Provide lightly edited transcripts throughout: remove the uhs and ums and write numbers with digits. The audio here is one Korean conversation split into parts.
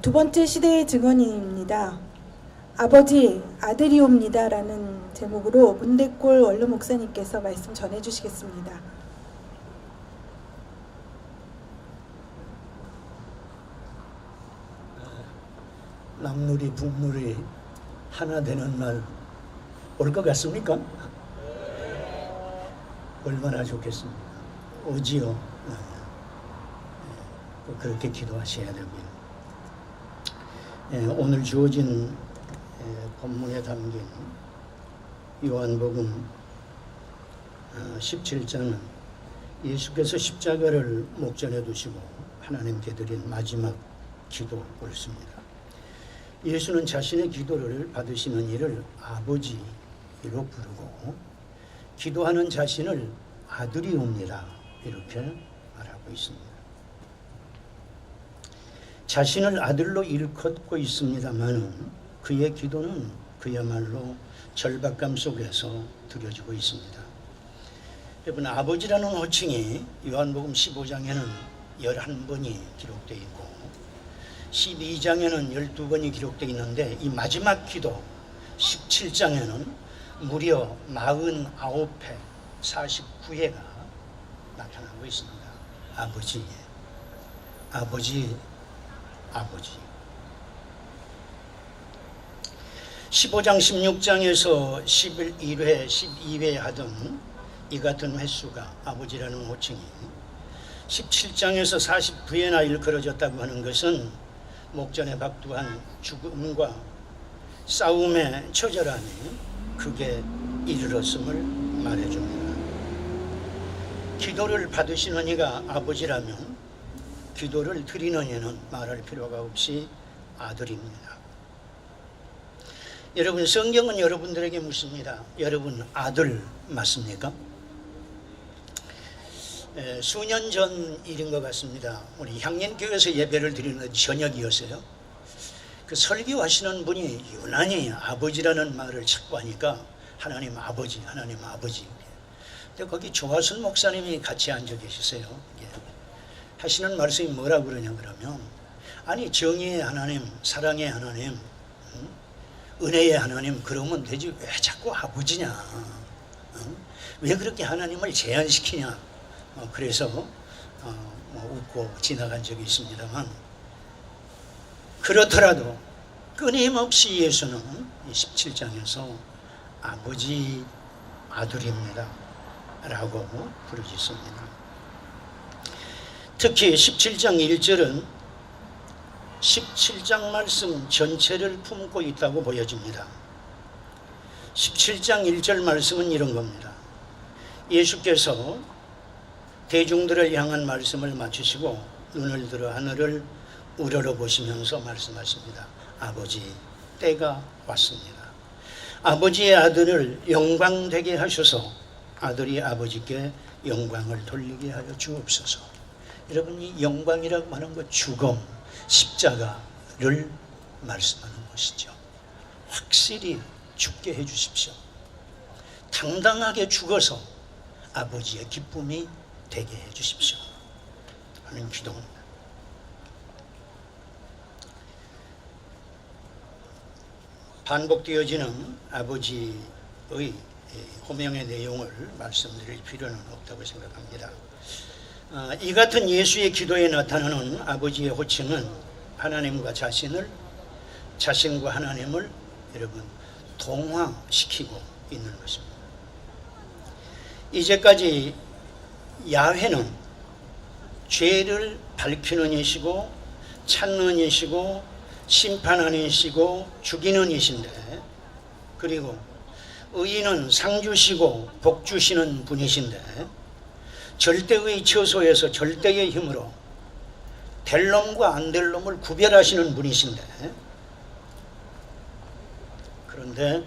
두 번째 시대의 증언입니다. 아버지, 아들이옵니다 라는 제목으로 문대골 원로 목사님께서 말씀 전해주시겠습니다. 남누리 북누리 하나 되는 날 올 것 같습니까? 얼마나 좋겠습니까? 오지요. 그렇게 기도하셔야 됩니다. 오늘 주어진 본문에 담긴 요한복음 17장은 예수께서 십자가를 목전에 두시고 하나님께 드린 마지막 기도 옳습니다. 예수는 자신의 기도를 받으시는 이를 아버지로 부르고 기도하는 자신을 아들이옵니다 이렇게 말하고 있습니다. 자신을 아들로 일컫고 있습니다만 그의 기도는 그야말로 절박감 속에서 드려지고 있습니다. 여러분, 아버지라는 호칭이 요한복음 15장에는 11번이 기록되어 있고 12장에는 12번이 기록되어 있는데 이 마지막 기도 17장에는 무려 49회 49회가 나타나고 있습니다. 아버지, 아버지, 아버지. 15장 16장에서 11회 12회 하던 이 같은 횟수가 아버지라는 호칭이 17장에서 49회나 일컬어졌다고 하는 것은 목전에 박두한 죽음과 싸움의 처절함이 극에 이르렀음을 말해줍니다. 기도를 받으시는 이가 아버지라면 기도를 드리는 이는 말할 필요가 없이 아들입니다. 여러분, 성경은 여러분들에게 묻습니다. 여러분 아들 맞습니까? 수년 전 일인 것 같습니다. 우리 향년교회에서 예배를 드리는 저녁이었어요. 그 설교하시는 분이 유난히 아버지라는 말을 자꾸 하니까 하나님 아버지, 하나님 아버지. 근데 거기 조화순 목사님이 같이 앉아 계셨어요. 하시는 말씀이 뭐라 그러냐 그러면 아니 정의의 하나님, 사랑의 하나님, 은혜의 하나님 그러면 되지 왜 자꾸 아버지냐, 왜 그렇게 하나님을 제한시키냐. 그래서 웃고 지나간 적이 있습니다만 그렇더라도 끊임없이 예수는 17장에서 아버지 아들입니다 라고 부르짖습니다. 특히 17장 1절은 17장 말씀 전체를 품고 있다고 보여집니다. 17장 1절 말씀은 이런 겁니다. 예수께서 대중들을 향한 말씀을 마치시고 눈을 들어 하늘을 우러러보시면서 말씀하십니다. 아버지, 때가 왔습니다. 아버지의 아들을 영광되게 하셔서 아들이 아버지께 영광을 돌리게 하여 주옵소서. 여러분, 이 영광이라고 하는 것 죽음, 십자가를 말씀하는 것이죠. 확실히 죽게 해 주십시오. 당당하게 죽어서 아버지의 기쁨이 되게 해 주십시오 하는 기도입니다. 반복되어지는 아버지의 호명의 내용을 말씀드릴 필요는 없다고 생각합니다. 이 같은 예수의 기도에 나타나는 아버지의 호칭은 하나님과 자신과 하나님을 여러분 동화시키고 있는 것입니다. 이제까지 야훼는 죄를 밝히는 이시고 찾는 이시고 심판하는 이시고 죽이는 이신데, 그리고 의인은 상 주시고 복 주시는 분이신데 절대의 처소에서 절대의 힘으로 될 놈과 안 될 놈을 구별하시는 분이신데, 그런데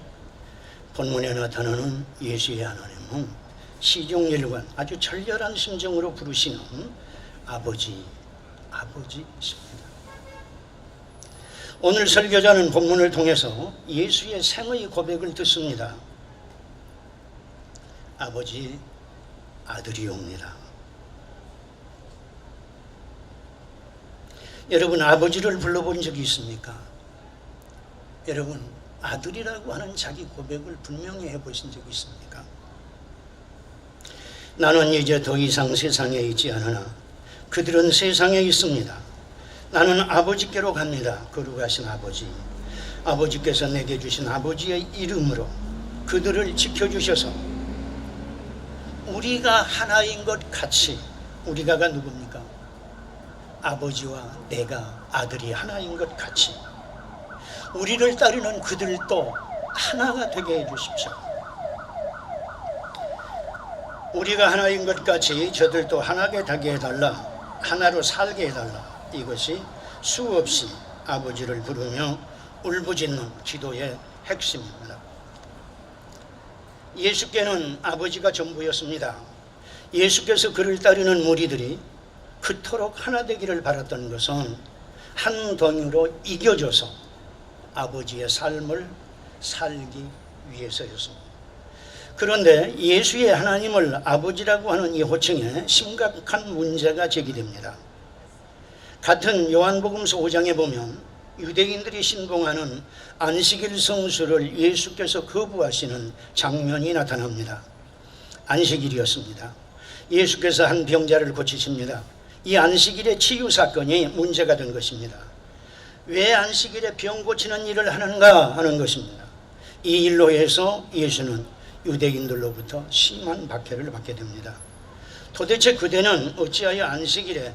본문에 나타나는 예수의 하나님은 시종일관 아주 절렬한 심정으로 부르시는 아버지, 아버지십니다. 오늘 설교자는 본문을 통해서 예수의 생의 고백을 듣습니다. 아버지, 아들이옵니다. 여러분 아버지를 불러본 적이 있습니까? 여러분 아들이라고 하는 자기 고백을 분명히 해보신 적이 있습니까? 나는 이제 더 이상 세상에 있지 않으나 그들은 세상에 있습니다. 나는 아버지께로 갑니다. 거룩하신 아버지, 아버지께서 내게 주신 아버지의 이름으로 그들을 지켜주셔서 우리가 하나인 것 같이, 우리가가 누굽니까? 아버지와 내가 아들이 하나인 것 같이 우리를 따르는 그들도 하나가 되게 해주십시오. 우리가 하나인 것 같이 저들도 하나게 되게 해달라, 하나로 살게 해달라. 이것이 수없이 아버지를 부르며 울부짖는 기도의 핵심입니다. 예수께는 아버지가 전부였습니다. 예수께서 그를 따르는 무리들이 그토록 하나 되기를 바랐던 것은 한 덩이로 이겨져서 아버지의 삶을 살기 위해서였습니다. 그런데 예수의 하나님을 아버지라고 하는 이 호칭에 심각한 문제가 제기됩니다. 같은 요한복음서 5장에 보면 유대인들이 신봉하는 안식일 성수를 예수께서 거부하시는 장면이 나타납니다. 안식일이었습니다. 예수께서 한 병자를 고치십니다. 이 안식일의 치유 사건이 문제가 된 것입니다. 왜 안식일에 병 고치는 일을 하는가 하는 것입니다. 이 일로 해서 예수는 유대인들로부터 심한 박해를 받게 됩니다. 도대체 그대는 어찌하여 안식일에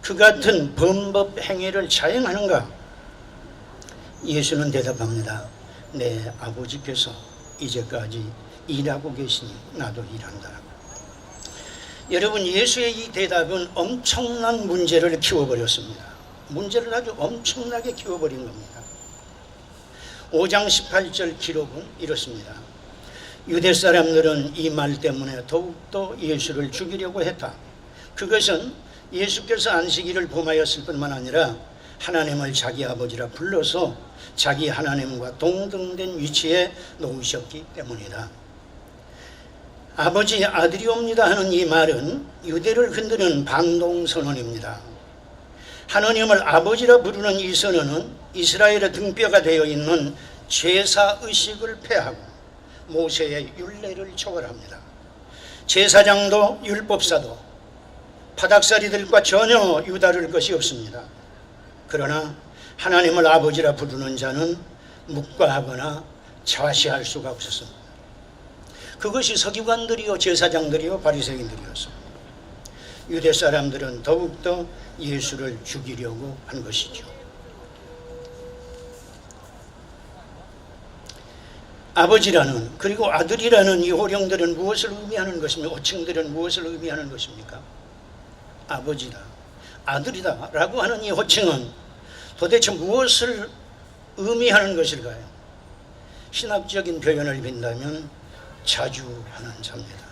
그 같은 범법 행위를 자행하는가? 예수는 대답합니다. 내 아버지께서 이제까지 일하고 계시니 나도 일한다. 여러분, 예수의 이 대답은 엄청난 문제를 키워버렸습니다. 문제를 아주 엄청나게 키워버린 겁니다. 5장 18절 기록은 이렇습니다. 유대 사람들은 이 말 때문에 더욱더 예수를 죽이려고 했다. 그것은 예수께서 안식일을 범하였을 뿐만 아니라 하나님을 자기 아버지라 불러서 자기 하나님과 동등된 위치에 놓으셨기 때문이다. 아버지 아들이옵니다 하는 이 말은 유대를 흔드는 반동선언입니다. 하나님을 아버지라 부르는 이 선언은 이스라엘의 등뼈가 되어 있는 제사의식을 폐하고 모세의 율례를 초월합니다. 제사장도 율법사도 바닥살이들과 전혀 유다를 것이 없습니다. 그러나 하나님을 아버지라 부르는 자는 묵과하거나 좌시할 수가 없었습니다. 그것이 서기관들이요 제사장들이요 바리새인들이었습니다. 유대 사람들은 더욱더 예수를 죽이려고 한 것이죠. 아버지라는 그리고 아들이라는 이 호령들은 무엇을 의미하는 것입니까? 호칭들은 무엇을 의미하는 것입니까? 아버지다, 아들이다 라고 하는 이 호칭은 도대체 무엇을 의미하는 것일까요? 신학적인 표현을 빈다면 자주 하는 자입니다.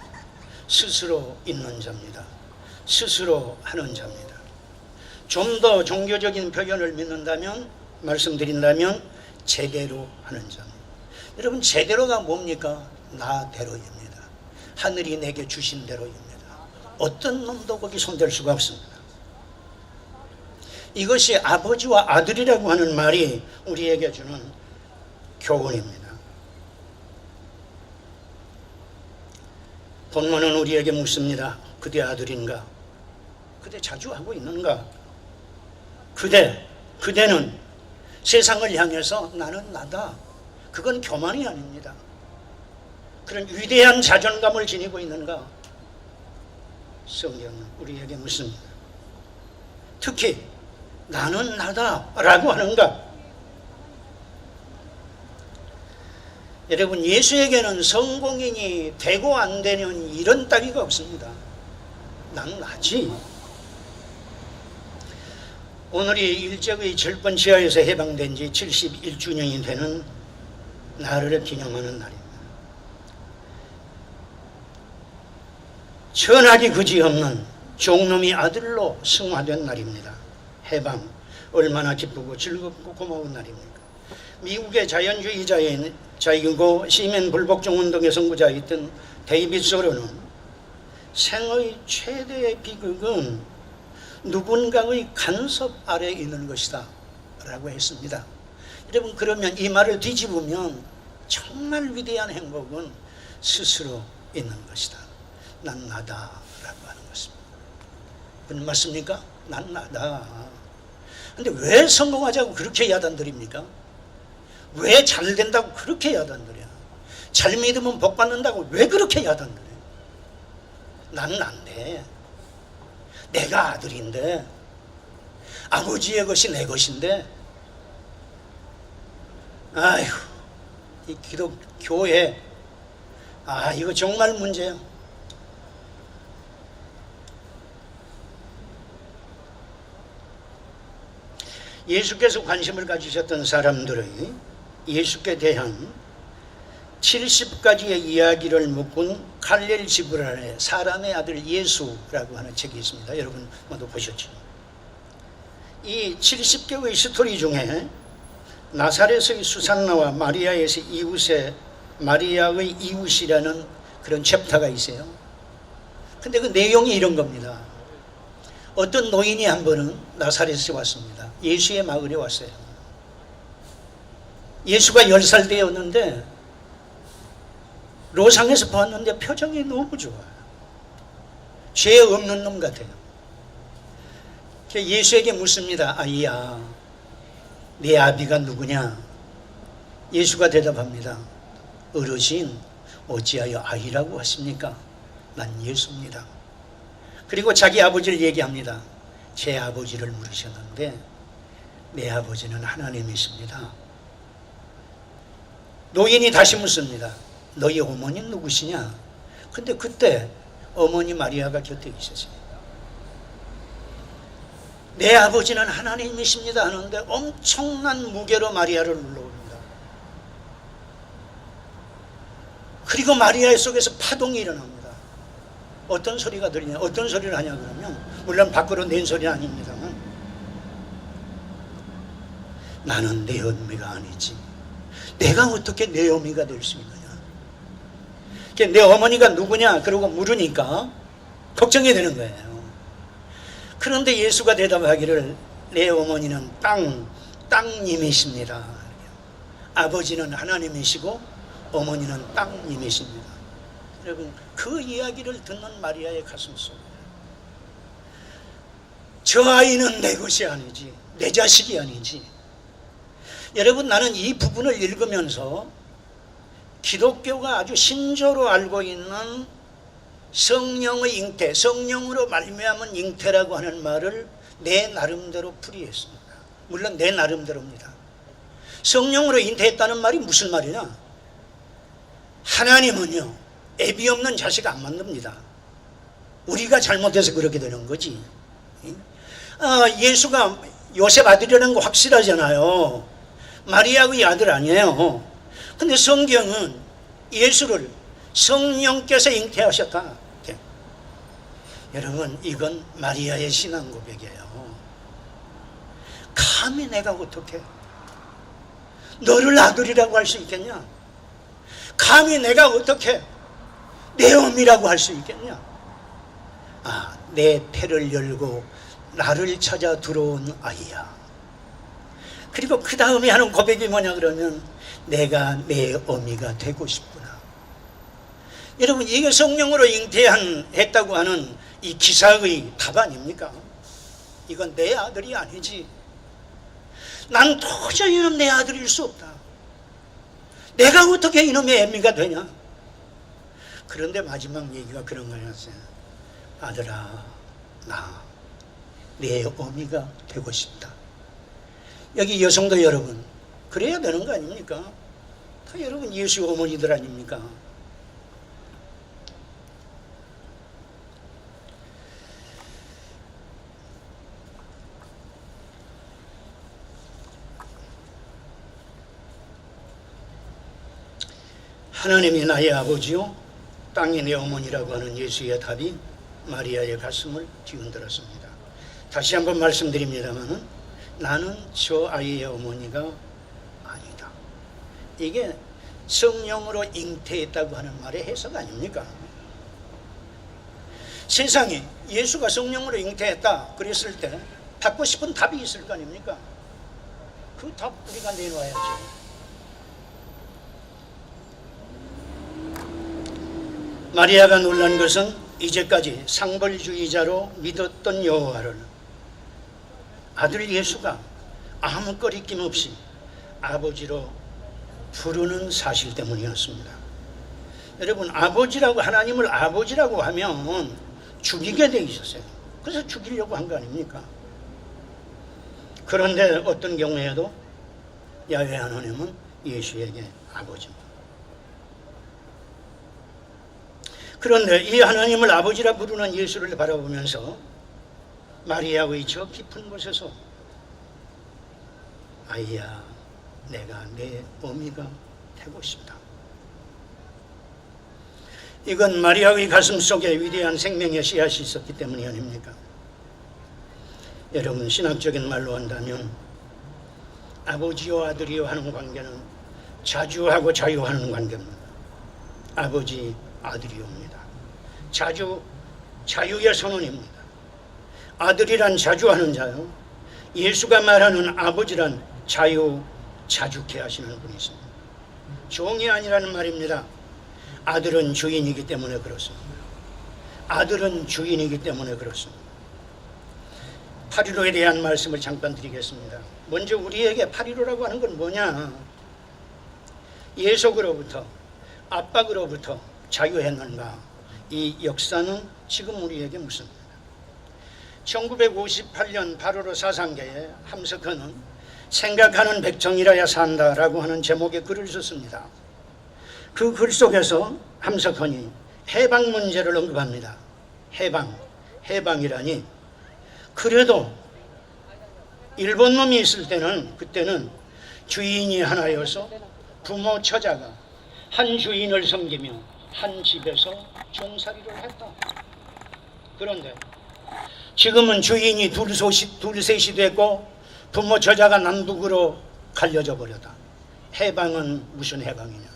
스스로 있는 자입니다. 스스로 하는 자입니다. 좀 더 종교적인 표현을 믿는다면, 말씀드린다면 제대로 하는 자입니다. 여러분, 제대로가 뭡니까? 나대로입니다. 하늘이 내게 주신 대로입니다. 어떤 놈도 거기 손댈 수가 없습니다. 이것이 아버지와 아들이라고 하는 말이 우리에게 주는 교훈입니다. 본문은 우리에게 묻습니다. 그대 아들인가? 그대 자주 하고 있는가? 그대는 세상을 향해서 나는 나다. 그건 교만이 아닙니다. 그런 위대한 자존감을 지니고 있는가? 성경은 우리에게 묻습니다. 특히 나는 나다라고 하는가? 여러분, 예수에게는 성공인이 되고 안 되는 이런 따위가 없습니다. 난 나지. 오늘이 일제의 절번지하에서 해방된 지 71주년이 되는 나를 기념하는 날입니다. 천하기 그지없는 종놈이 아들로 승화된 날입니다. 해방, 얼마나 기쁘고 즐겁고 고마운 날입니까? 미국의 자유주의자이고 시민 불복종 운동의 선구자였던 데이빗 소로는 생의 최대의 비극은 누군가의 간섭 아래 있는 것이다 라고 했습니다. 여러분, 그러면 이 말을 뒤집으면 정말 위대한 행복은 스스로 있는 것이다. 난 나다 라고 하는 것입니다. 무슨 맞습니까? 난 나다. 근데 왜 성공하자고 그렇게 야단들입니까? 왜 잘 된다고 그렇게 야단들이야? 잘 믿으면 복 받는다고 왜 그렇게 야단들해? 난 난데, 내가 아들인데, 아버지의 것이 내 것인데, 아이고, 이 교회, 이거 정말 문제야. 예수께서 관심을 가지셨던 사람들의 예수께 대한 70가지의 이야기를 묶은 갈릴리 지불 안에 사람의 아들 예수라고 하는 책이 있습니다. 여러분 모두 보셨죠? 이 70개의 스토리 중에 나사렛의 수산나와 마리아의 이웃의 마리아의 이웃이라는 그런 챕터가 있어요. 근데 그 내용이 이런 겁니다. 어떤 노인이 한 번은 나사렛에 왔습니다. 예수의 마을에 왔어요. 예수가 10살 되었는데 로상에서 보았는데 표정이 너무 좋아요. 죄 없는 놈 같아요. 예수에게 묻습니다. 아이야, 네 아비가 누구냐? 예수가 대답합니다. 어르신, 어찌하여 아이라고 하십니까? 난 예수입니다. 그리고 자기 아버지를 얘기합니다. 제 아버지를 물으셨는데 내 아버지는 하나님이십니다. 노인이 다시 묻습니다. 너희 어머니는 누구시냐? 근데 그때 어머니 마리아가 곁에 있었어요. 내 아버지는 하나님이십니다 하는데 엄청난 무게로 마리아를 눌러옵니다. 그리고 마리아 속에서 파동이 일어납니다. 어떤 소리가 들리냐? 어떤 소리를 하냐 그러면 물론 밖으로 낸 소리는 아닙니다만 나는 내 어미가 아니지. 내가 어떻게 내 어미가 될 수 있느냐? 내 어머니가 누구냐? 그러고 물으니까 걱정이 되는 거예요. 그런데 예수가 대답하기를 내 어머니는 땅님이십니다. 아버지는 하나님이시고 어머니는 땅님이십니다. 여러분, 그 이야기를 듣는 마리아의 가슴 속에 저 아이는 내 것이 아니지, 내 자식이 아니지. 여러분, 나는 이 부분을 읽으면서 기독교가 아주 신조로 알고 있는 성령의 잉태, 성령으로 말미암은 잉태라고 하는 말을 내 나름대로 풀이했습니다. 물론 내 나름대로입니다. 성령으로 잉태했다는 말이 무슨 말이냐? 하나님은요, 애비 없는 자식 안 만듭니다. 우리가 잘못해서 그렇게 되는 거지. 예수가 요셉 아들이라는 거 확실하잖아요. 마리아의 아들 아니에요. 근데 성경은 예수를 성령께서 잉태하셨다. 여러분, 이건 마리아의 신앙 고백이에요. 감히 내가 어떻게 너를 아들이라고 할 수 있겠냐? 감히 내가 어떻게 내 어미라고 할 수 있겠냐? 내 태를 열고 나를 찾아 들어온 아이야. 그리고 그 다음에 하는 고백이 뭐냐 그러면 내가 내 어미가 되고 싶구나. 여러분, 이게 성령으로 잉태했다고 하는 이 기사의 답 아닙니까? 이건 내 아들이 아니지. 난 도저히 내 아들일 수 없다. 내가 어떻게 이놈의 애미가 되냐? 그런데 마지막 얘기가 그런 거였어요. 아들아, 나 내 어미가 되고 싶다. 여기 여성도 여러분, 그래야 되는 거 아닙니까? 다 여러분 예수 어머니들 아닙니까? 하나님이 나의 아버지요 땅이 내 어머니라고 하는 예수의 답이 마리아의 가슴을 뒤흔들었습니다. 다시 한번 말씀드립니다만 나는 저 아이의 어머니가 아니다. 이게 성령으로 잉태했다고 하는 말의 해석 아닙니까? 세상에 예수가 성령으로 잉태했다 그랬을 때 받고 싶은 답이 있을 거 아닙니까? 그 답 우리가 내놓아야지. 마리아가 놀란 것은 이제까지 상벌주의자로 믿었던 여호와를 아들 예수가 아무 거리낌 없이 아버지로 부르는 사실 때문이었습니다. 여러분, 아버지라고, 하나님을 아버지라고 하면 죽이게 돼 있었어요. 그래서 죽이려고 한 거 아닙니까? 그런데 어떤 경우에도 야훼 하나님은 예수에게 아버지입니다. 그런데 이 하나님을 아버지라 부르는 예수를 바라보면서 마리아의 저 깊은 곳에서 아이야, 내가 내 어미가 되고 싶다. 이건 마리아의 가슴 속에 위대한 생명의 씨앗이 있었기 때문이 아닙니까? 여러분, 신학적인 말로 한다면 아버지와 아들이요 하는 관계는 자주하고 자유하는 관계입니다. 아버지, 아들이옵니다. 자유의 선언입니다. 아들이란 자주하는 자요, 예수가 말하는 아버지란 자주케 하시는 분이 있습니다. 종이 아니라는 말입니다. 아들은 주인이기 때문에 그렇습니다. 아들은 주인이기 때문에 그렇습니다. 파리로에 대한 말씀을 잠깐 드리겠습니다. 먼저 우리에게 파리로라고 하는 건 뭐냐? 예속으로부터, 압박으로부터 자유했는가? 이 역사는 지금 우리에게 묻습니다. 1958년 바로로 사상계에 함석헌은 생각하는 백성이라야 산다라고 하는 제목의 글을 썼습니다. 그 글 속에서 함석헌이 해방 문제를 언급합니다. 해방이라니, 그래도 일본 놈이 있을 때는, 그때는 주인이 하나여서 부모 처자가 한 주인을 섬기며 한 집에서 종살이를 했다. 그런데 지금은 주인이 둘셋이 됐고 부모 처자가 남북으로 갈려져 버렸다. 해방은 무슨 해방이냐?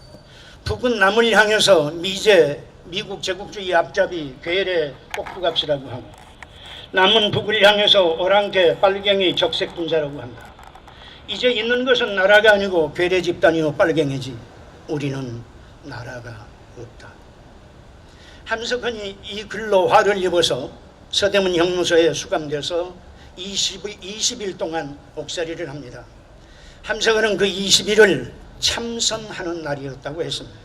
북은 남을 향해서 미국 제국주의 앞잡이 괴뢰 꼭두각시라고 하고, 남은 북을 향해서 오랑캐 빨갱이 적색분자라고 한다. 이제 있는 것은 나라가 아니고 괴뢰 집단이요 빨갱이지, 우리는 나라가 없다. 함석헌이 이 글로 화를 입어서 서대문 형무소에 수감돼서 20일 동안 옥살이를 합니다. 함석헌은 그 20일을 참선하는 날이었다고 했습니다.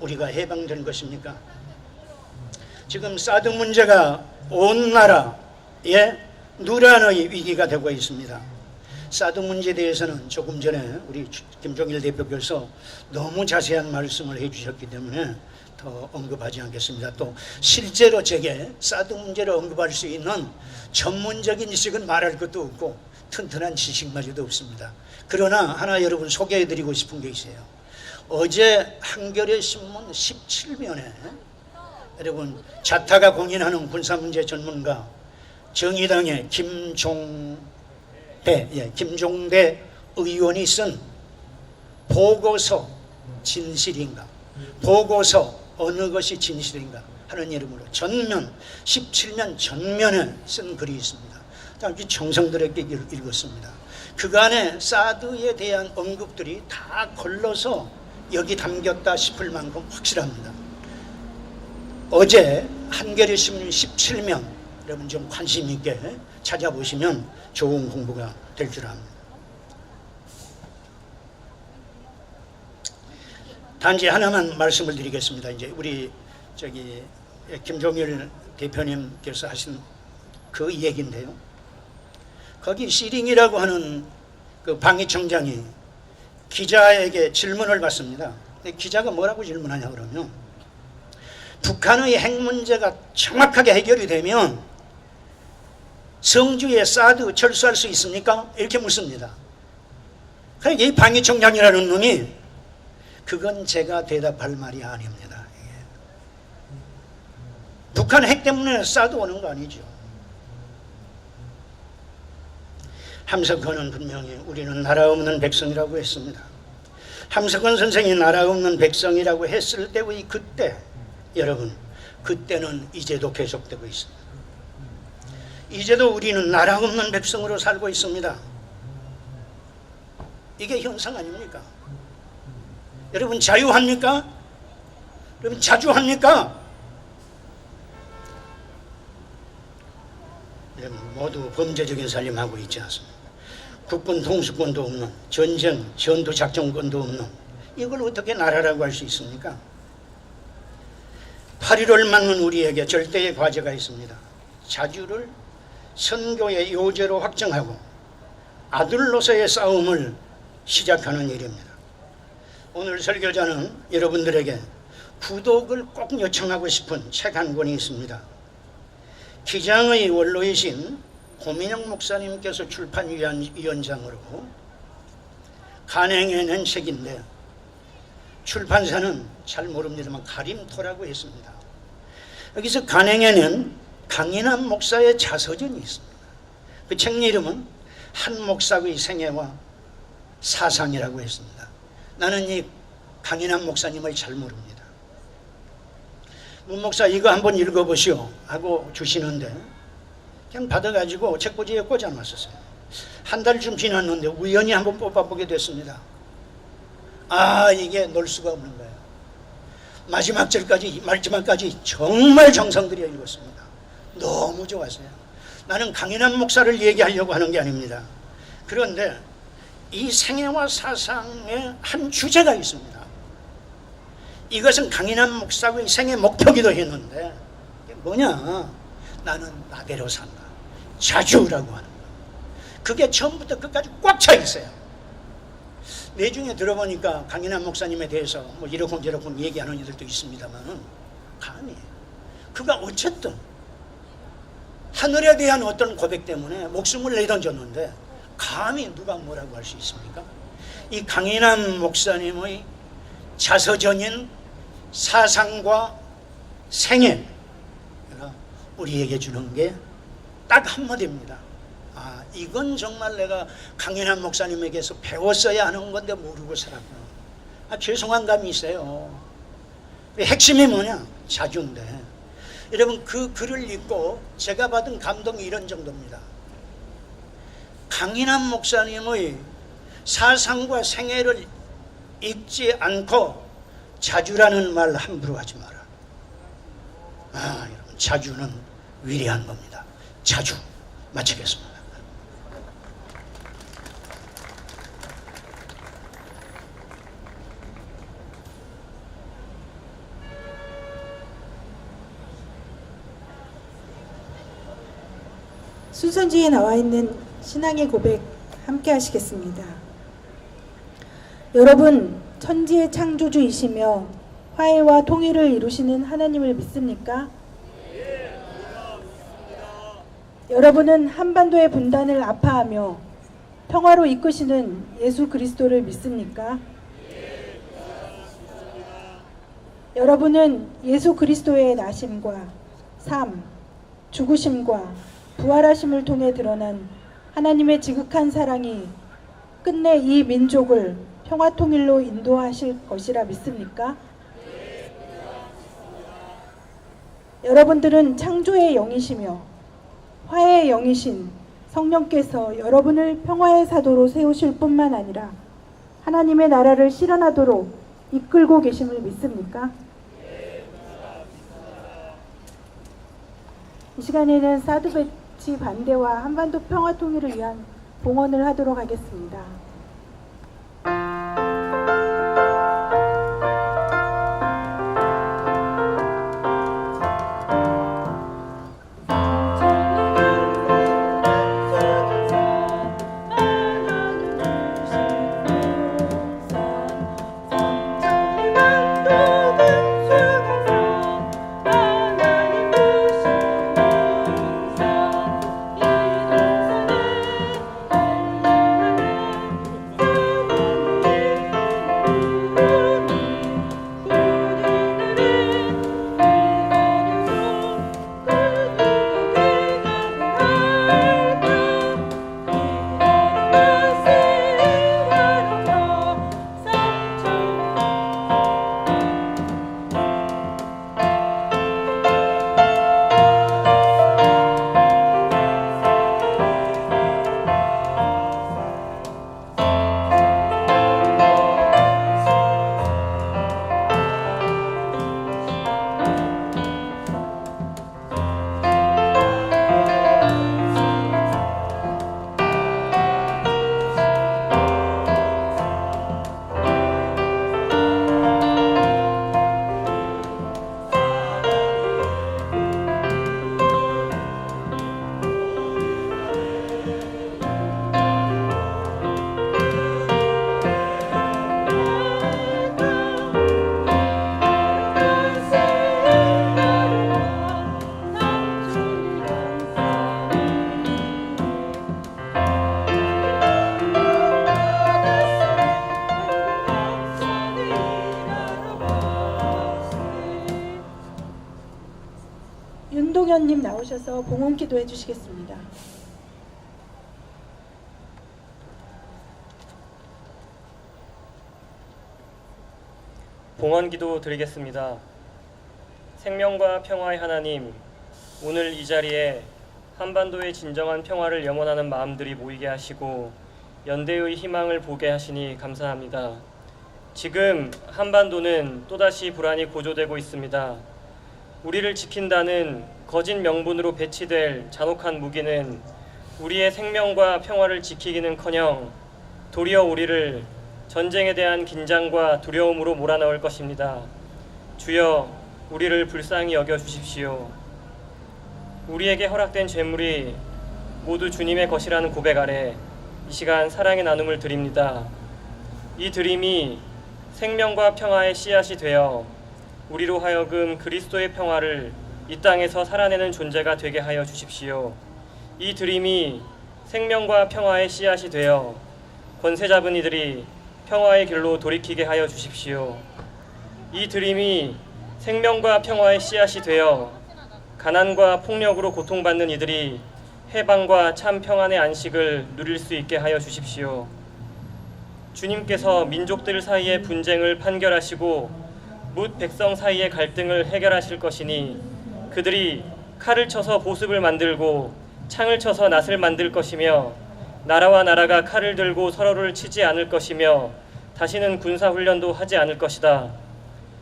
우리가 해방된 것입니까? 지금 사드 문제가 온 나라에 누란의 위기가 되고 있습니다. 사드 문제에 대해서는 조금 전에 우리 김종일 대표께서 너무 자세한 말씀을 해주셨기 때문에 더 언급하지 않겠습니다. 또 실제로 제게 사드 문제를 언급할 수 있는 전문적인 지식은 말할 것도 없고 튼튼한 지식마저도 없습니다. 그러나 하나 여러분 소개해드리고 싶은 게 있어요. 어제 한겨레 신문 17면에 여러분 자타가 공인하는 군사문제 전문가 정의당의 김종대 의원이 쓴 보고서 진실인가, 보고서 어느 것이 진실인가 하는 이름으로 17면 전면에 쓴 글이 있습니다. 아주 정성들에게 읽었습니다. 그간에 사드에 대한 언급들이 다 걸러서 여기 담겼다 싶을 만큼 확실합니다. 어제 한겨레 신문 17면 여러분 좀 관심 있게 찾아보시면 좋은 공부가 될 줄 압니다. 단지 하나만 말씀을 드리겠습니다. 이제 우리 김종일 대표님께서 하신 그 얘기인데요. 거기 시링이라고 하는 그 방위청장이 기자에게 질문을 받습니다. 기자가 뭐라고 질문하냐 그러면 북한의 핵 문제가 정확하게 해결이 되면 성주에 사드 철수할 수 있습니까? 이렇게 묻습니다. 그러니까 이 방위청장이라는 놈이 그건 제가 대답할 말이 아닙니다. 북한 핵 때문에 사드 오는 거 아니죠. 함석헌은 분명히 우리는 나라 없는 백성이라고 했습니다. 함석헌 선생이 나라 없는 백성이라고 했을 때의 그때 여러분 그때는 이제도 계속되고 있습니다. 이제도 우리는 나라 없는 백성으로 살고 있습니다. 이게 현상 아닙니까? 여러분 자유합니까? 여러분 자주합니까? 여러분 모두 범죄적인 살림하고 있지 않습니까? 국군 통수권도 없는, 전쟁, 전투 작전권도 없는, 이걸 어떻게 나라라고 할 수 있습니까? 8.15를 맞는 우리에게 절대의 과제가 있습니다. 자주를 선교의 요제로 확정하고 아들로서의 싸움을 시작하는 일입니다. 오늘 설교자는 여러분들에게 구독을 꼭 요청하고 싶은 책 한 권이 있습니다. 기장의 원로이신 고민영 목사님께서 출판위원장으로 간행해낸 책인데, 출판사는 잘 모릅니다만 가림토라고 했습니다. 여기서 간행해낸 강인한 목사의 자서전이 있습니다. 그 책 이름은 한 목사의 생애와 사상이라고 했습니다. 나는 이 강인한 목사님을 잘 모릅니다. 문 목사 이거 한번 읽어보시오 하고 주시는데 그냥 받아가지고 책꽂이에 꽂아놨었어요. 한 달쯤 지났는데 우연히 한번 뽑아보게 됐습니다. 아, 이게 놀 수가 없는 거예요. 마지막 절까지, 마지막까지 정말 정성 들여 읽었습니다. 너무 좋았어요. 나는 강인한 목사를 얘기하려고 하는 게 아닙니다. 그런데 이 생애와 사상에 한 주제가 있습니다. 이것은 강인한 목사의 생애 목표기도 했는데, 이게 뭐냐? 나는 나대로 산다. 자주라고 하는 거. 그게 처음부터 끝까지 꽉 차 있어요. 내중에 들어보니까 강인한 목사님에 대해서 뭐 이러쿵저러쿵 얘기하는 이들도 있습니다만은, 감히 그가 어쨌든 하늘에 대한 어떤 고백 때문에 목숨을 내던졌는데 감히 누가 뭐라고 할 수 있습니까? 이 강인한 목사님의 자서전인 사상과 생애가 우리에게 주는 게 딱 한마디입니다. 아, 이건 정말 내가 강인한 목사님에게서 배웠어야 하는 건데 모르고 살았구나. 아, 죄송한 감이 있어요. 핵심이 뭐냐? 자주인데, 여러분 그 글을 읽고 제가 받은 감동이 이런 정도입니다. 강인한 목사님의 사상과 생애를 읽지 않고 자주라는 말 함부로 하지 마라. 아, 여러분 자주는 위대한 겁니다. 자주. 마치겠습니다. 순서지에 나와 있는 신앙의 고백 함께 하시겠습니다. 여러분, 천지의 창조주이시며 화해와 통일을 이루시는 하나님을 믿습니까? 여러분은 한반도의 분단을 아파하며 평화로 이끄시는 예수 그리스도를 믿습니까? 여러분은 예수 그리스도의 나심과 삶, 죽으심과 부활하심을 통해 드러난 하나님의 지극한 사랑이 끝내 이 민족을 평화통일로 인도하실 것이라 믿습니까? 여러분들은 창조의 영이시며 화해의 영이신 성령께서 여러분을 평화의 사도로 세우실 뿐만 아니라 하나님의 나라를 실현하도록 이끌고 계심을 믿습니까? 이 시간에는 사드 배치 반대와 한반도 평화 통일을 위한 봉헌을 하도록 하겠습니다. 장로님 나오셔서 봉헌 기도해 주시겠습니다. 봉헌 기도 드리겠습니다. 생명과 평화의 하나님, 오늘 이 자리에 한반도의 진정한 평화를 염원하는 마음들이 모이게 하시고 연대의 희망을 보게 하시니 감사합니다. 지금 한반도는 또다시 불안이 고조되고 있습니다. 우리를 지킨다는 거짓 명분으로 배치될 잔혹한 무기는 우리의 생명과 평화를 지키기는커녕 도리어 우리를 전쟁에 대한 긴장과 두려움으로 몰아넣을 것입니다. 주여, 우리를 불쌍히 여겨 주십시오. 우리에게 허락된 죄물이 모두 주님의 것이라는 고백 아래 이 시간 사랑의 나눔을 드립니다. 이 드림이 생명과 평화의 씨앗이 되어 우리로 하여금 그리스도의 평화를 이 땅에서 살아내는 존재가 되게 하여 주십시오. 이 드림이 생명과 평화의 씨앗이 되어 권세 잡은 이들이 평화의 길로 돌이키게 하여 주십시오. 이 드림이 생명과 평화의 씨앗이 되어 가난과 폭력으로 고통받는 이들이 해방과 참 평안의 안식을 누릴 수 있게 하여 주십시오. 주님께서 민족들 사이의 분쟁을 판결하시고 뭇 백성 사이의 갈등을 해결하실 것이니 그들이 칼을 쳐서 보습을 만들고 창을 쳐서 낫을 만들 것이며 나라와 나라가 칼을 들고 서로를 치지 않을 것이며 다시는 군사훈련도 하지 않을 것이다.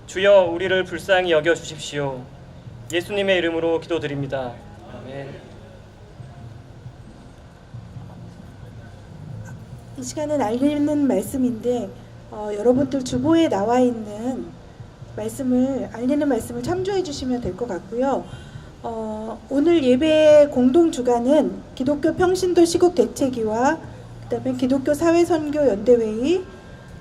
주여, 우리를 불쌍히 여겨 주십시오. 예수님의 이름으로 기도드립니다. 아멘. 이 시간은 알리는 말씀인데 여러분들 주보에 나와 있는 말씀을 알리는 말씀을 참조해 주시면 될 것 같고요. 오늘 예배 공동 주관은 기독교 평신도 시국 대책위와 그다음에 기독교 사회선교 연대회의,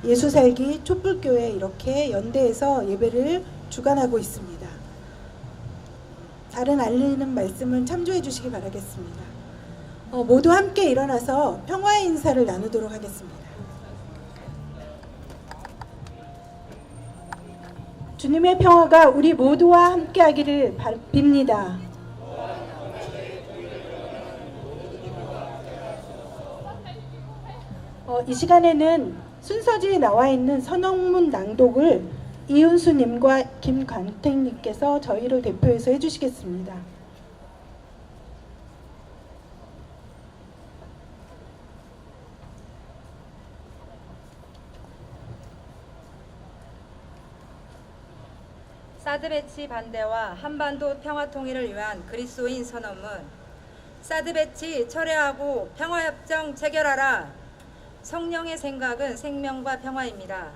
예수살기 촛불교회 이렇게 연대해서 예배를 주관하고 있습니다. 다른 알리는 말씀은 참조해 주시기 바라겠습니다. 모두 함께 일어나서 평화의 인사를 나누도록 하겠습니다. 주님의 평화가 우리 모두와 함께하기를 빕니다. 이 시간에는 순서지에 나와 있는 선언문 낭독을 이은수님과 김광택님께서 저희를 대표해서 해주시겠습니다. 사드 배치 반대와 한반도 평화 통일을 위한 그리스도인 선언문. 사드 배치 철회하고 평화협정 체결하라. 성령의 생각은 생명과 평화입니다.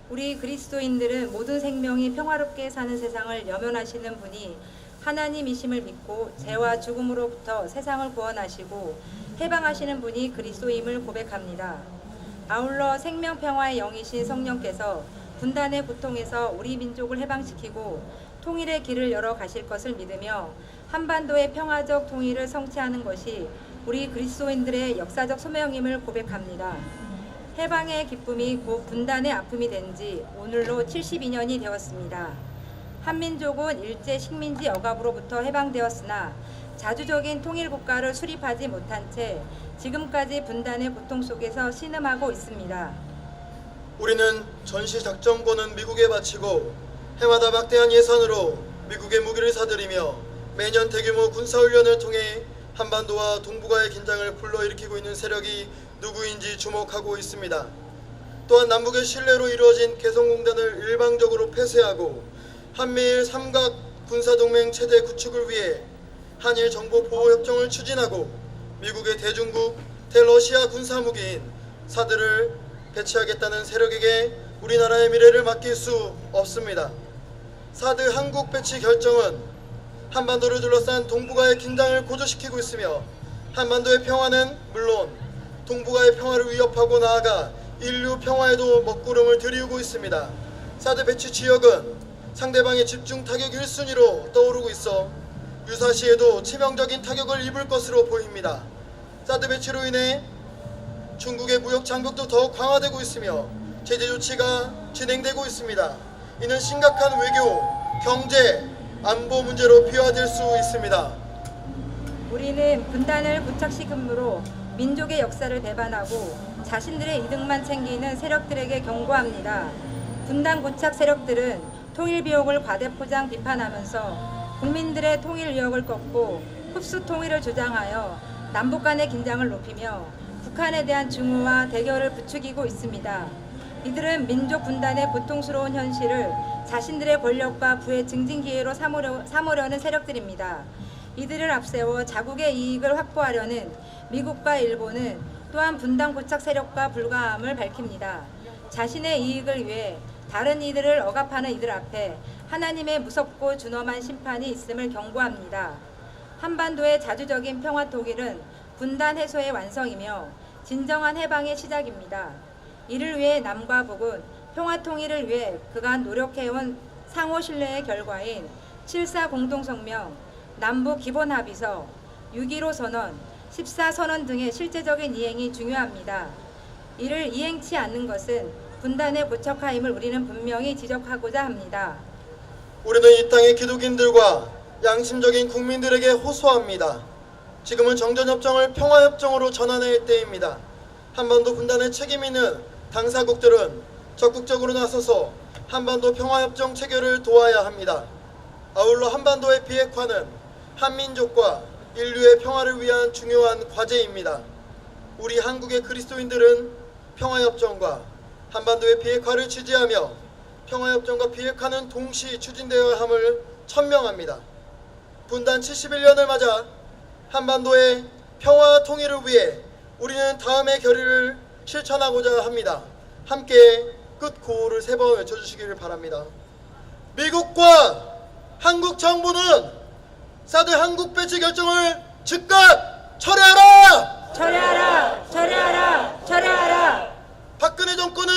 우리 그리스도인들은 모든 생명이 평화롭게 사는 세상을 염원하시는 분이 하나님이심을 믿고 죄와 죽음으로부터 세상을 구원하시고 해방하시는 분이 그리스도임을 고백합니다. 아울러 생명평화의 영이신 성령께서 분단의 고통에서 우리 민족을 해방시키고 통일의 길을 열어 가실 것을 믿으며 한반도의 평화적 통일을 성취하는 것이 우리 그리스도인들의 역사적 소명임을 고백합니다. 해방의 기쁨이 곧 분단의 아픔이 된 지 오늘로 72년이 되었습니다. 한민족은 일제 식민지 억압으로부터 해방되었으나 자주적인 통일국가를 수립하지 못한 채 지금까지 분단의 고통 속에서 신음하고 있습니다. 우리는 전시작전권은 미국에 바치고 해마다 막대한 예산으로 미국의 무기를 사들이며 매년 대규모 군사훈련을 통해 한반도와 동북아의 긴장을 불러일으키고 있는 세력이 누구인지 주목하고 있습니다. 또한 남북의 신뢰로 이루어진 개성공단을 일방적으로 폐쇄하고 한미일 삼각 군사동맹 체제 구축을 위해 한일 정보보호협정을 추진하고 미국의 대중국 대러시아 군사무기인 사드를 배치하겠다는 세력에게 우리나라의 미래를 맡길 수 없습니다. 사드 한국 배치 결정은 한반도를 둘러싼 동북아의 긴장을 고조시키고 있으며 한반도의 평화는 물론 동북아의 평화를 위협하고 나아가 인류 평화에도 먹구름을 들이우고 있습니다. 사드 배치 지역은 상대방의 집중 타격 1순위로 떠오르고 있어 유사시에도 치명적인 타격을 입을 것으로 보입니다. 사드 배치로 인해 중국의 무역 장벽도 더욱 강화되고 있으며 제재 조치가 진행되고 있습니다. 이는 심각한 외교, 경제, 안보 문제로 비화될 수 있습니다. 우리는 분단을 부착시킴으로 민족의 역사를 배반하고 자신들의 이득만 챙기는 세력들에게 경고합니다. 분단 고착 세력들은 통일 비용을 과대포장 비판하면서 국민들의 통일 의욕을 꺾고 흡수 통일을 주장하여 남북 간의 긴장을 높이며 북한에 대한 증오와 대결을 부추기고 있습니다. 이들은 민족 분단의 고통스러운 현실을 자신들의 권력과 부의 증진 기회로 삼으려는 세력들입니다. 이들을 앞세워 자국의 이익을 확보하려는 미국과 일본은 또한 분단 고착 세력과 불가함을 밝힙니다. 자신의 이익을 위해 다른 이들을 억압하는 이들 앞에 하나님의 무섭고 준엄한 심판이 있음을 경고합니다. 한반도의 자주적인 평화 통일은 분단 해소의 완성이며 진정한 해방의 시작입니다. 이를 위해 남과 북은 평화 통일을 위해 그간 노력해온 상호 신뢰의 결과인 7.4 공동성명, 남북 기본합의서, 6.15 선언, 14 선언 등의 실제적인 이행이 중요합니다. 이를 이행치 않는 것은 분단의 고착화임을 우리는 분명히 지적하고자 합니다. 우리는 이 땅의 기독인들과 양심적인 국민들에게 호소합니다. 지금은 정전협정을 평화협정으로 전환할 때입니다. 한반도 분단의 책임 있는 당사국들은 적극적으로 나서서 한반도 평화협정 체결을 도와야 합니다. 아울러 한반도의 비핵화는 한민족과 인류의 평화를 위한 중요한 과제입니다. 우리 한국의 그리스도인들은 평화협정과 한반도의 비핵화를 지지하며 평화협정과 비핵화는 동시 추진되어야 함을 천명합니다. 분단 71년을 맞아 한반도의 평화 통일을 위해 우리는 다음의 결의를 실천하고자 합니다. 함께 끝 구호를 3번 외쳐주시기를 바랍니다. 미국과 한국 정부는 사드 한국 배치 결정을 즉각 철회하라! 철회하라! 철회하라! 철회하라! 박근혜 정권은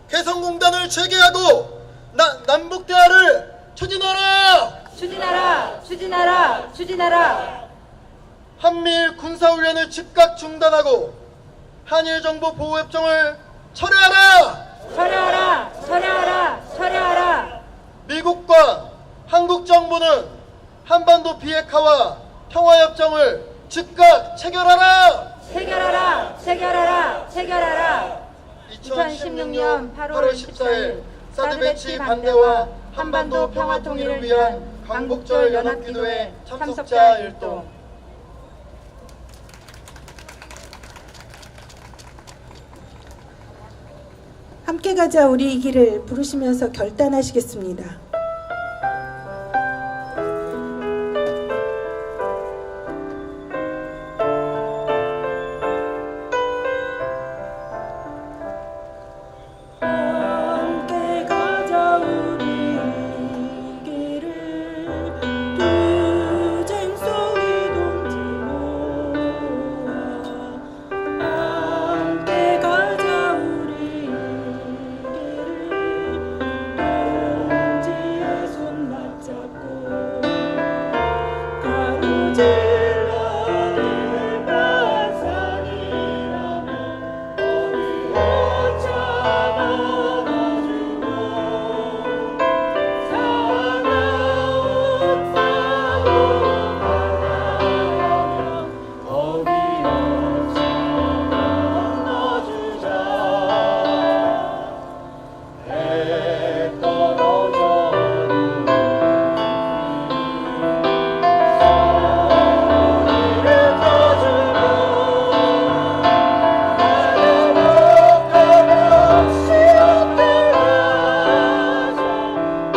개성공단을 재개하고 남북 대화를 추진하라! 추진하라! 추진하라! 추진하라! 한미일 군사훈련을 즉각 중단하고 한일 정보 보호협정을 철회하라! 철회하라! 철회하라! 철회하라! 미국과 한국 정부는 한반도 비핵화와 평화협정을 즉각 체결하라! 체결하라! 체결하라! 체결하라! 2016년 8월 14일 사드 배치 반대와 한반도 평화 통일을 위한 광복절 연합기도회 참석자 율동. 함께 가자 우리 이 길을 부르시면서 결단하시겠습니다. 함께 가자 우리 이 길을 투쟁 속이 동지 모아 함께 가자 우리 동지의 손 맞잡고 가로질러 늘 바산이라며 어디로 잡아가주고 사나운 파도 바라며 거기 없이 건너주자. 해 떨어져도 소리를 터주고 나는 없이 엎드려서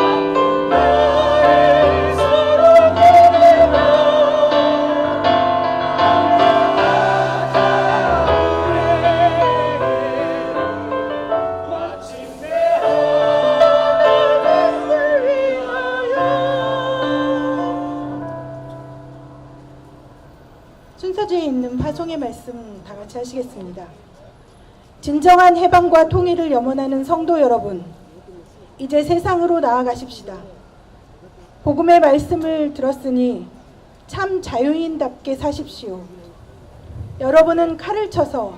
아픈 나를 서로 보내며 마침내 하늘을 위하여. 순서지에 있는 파송의 말씀 다 같이 하시겠습니다. 진정한 해방과 통일을 염원하는 성도 여러분, 이제 세상으로 나아가십시다. 복음의 말씀을 들었으니 참 자유인답게 사십시오. 여러분은 칼을 쳐서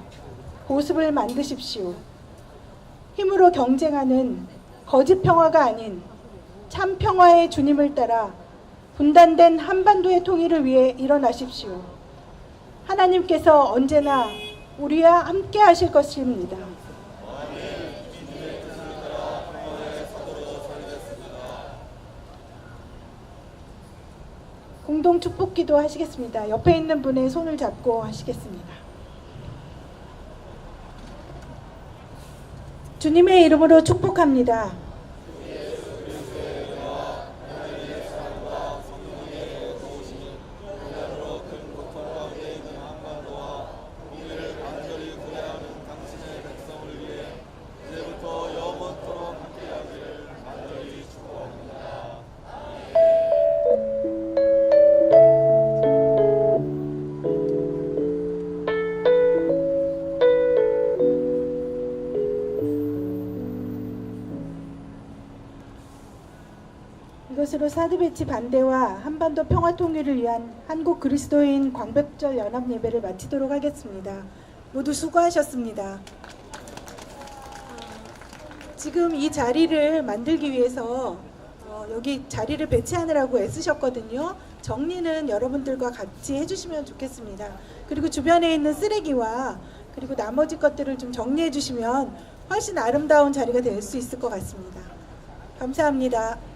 보습을 만드십시오. 힘으로 경쟁하는 거짓 평화가 아닌 참 평화의 주님을 따라 분단된 한반도의 통일을 위해 일어나십시오. 하나님께서 언제나 우리와 함께 하실 것입니다. 공동 축복기도 하시겠습니다. 옆에 있는 분의 손을 잡고 하시겠습니다. 주님의 이름으로 축복합니다. 이것으로 사드 배치 반대와 한반도 평화 통일을 위한 한국 그리스도인 광백절 연합 예배를 마치도록 하겠습니다. 모두 수고하셨습니다. 지금 이 자리를 만들기 위해서 여기 자리를 배치하느라고 애쓰셨거든요. 정리는 여러분들과 같이 해주시면 좋겠습니다. 그리고 주변에 있는 쓰레기와 그리고 나머지 것들을 좀 정리해 주시면 훨씬 아름다운 자리가 될 수 있을 것 같습니다. 감사합니다.